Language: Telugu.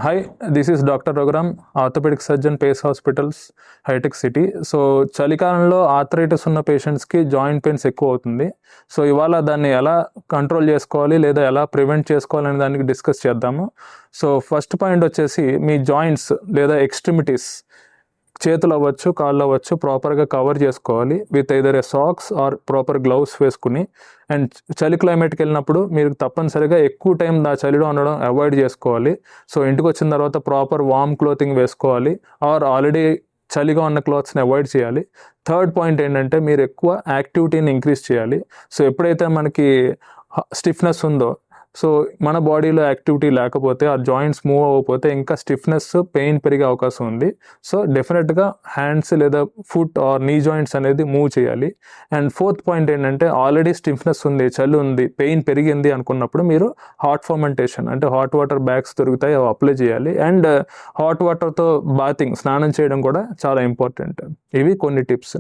Hi, this is Dr. Raghuram, orthopaedic surgeon, Pace hospitals, Hitech City. So చలికాలంలో ఆర్థరైటిస్ ఉన్న పేషెంట్స్కి జాయింట్ పెయిన్స్ ఎక్కువ అవుతుంది. సో ఇవాళ దాన్ని ఎలా కంట్రోల్ చేసుకోవాలి లేదా ఎలా ప్రివెంట్ చేసుకోవాలనే దానికి డిస్కస్ చేద్దాము. సో ఫస్ట్ పాయింట్ వచ్చేసి మీ జాయింట్స్ లేదా ఎక్స్ట్రిమిటీస్, చేతులు అవ్వచ్చు, కాళ్ళు అవ్వచ్చు, ప్రాపర్గా కవర్ చేసుకోవాలి with either a socks or proper gloves వేసుకుని. అండ్ చలి క్లైమేట్కి వెళ్ళినప్పుడు మీరు తప్పనిసరిగా ఎక్కువ టైం చలిలో ఉండడం అవాయిడ్ చేసుకోవాలి. సో ఇంటికి వచ్చిన తర్వాత ప్రాపర్ వార్మ్ క్లోతింగ్ వేసుకోవాలి ఆర్ ఆల్రెడీ చలిగా ఉన్న క్లాత్స్ని అవాయిడ్ చేయాలి. థర్డ్ పాయింట్ ఏంటంటే మీరు ఎక్కువ యాక్టివిటీని ఇంక్రీజ్ చేయాలి. సో ఎప్పుడైతే మనకి స్టిఫ్నెస్ ఉందో, సో మన బాడీలో యాక్టివిటీ లేకపోతే ఆ జాయింట్స్ మూవ్ అవ్వకపోతే ఇంకా స్టిఫ్నెస్, పెయిన్ పెరిగే అవకాశం ఉంది. సో డెఫినెట్గా హ్యాండ్స్ లేదా ఫుట్ ఆర్ నీ జాయింట్స్ అనేది మూవ్ చేయాలి. అండ్ ఫోర్త్ పాయింట్ ఏంటంటే ఆల్రెడీ స్టిఫ్నెస్ ఉంది, చలి ఉంది, పెయిన్ పెరిగింది అనుకున్నప్పుడు మీరు హాట్ ఫర్మెంటేషన్ అంటే హాట్ వాటర్ బ్యాగ్స్ దొరుకుతాయి, అవి అప్లై చేయాలి. అండ్ హాట్ వాటర్తో బాతింగ్, స్నానం చేయడం కూడా చాలా ఇంపార్టెంట్. ఇవి కొన్ని టిప్స్.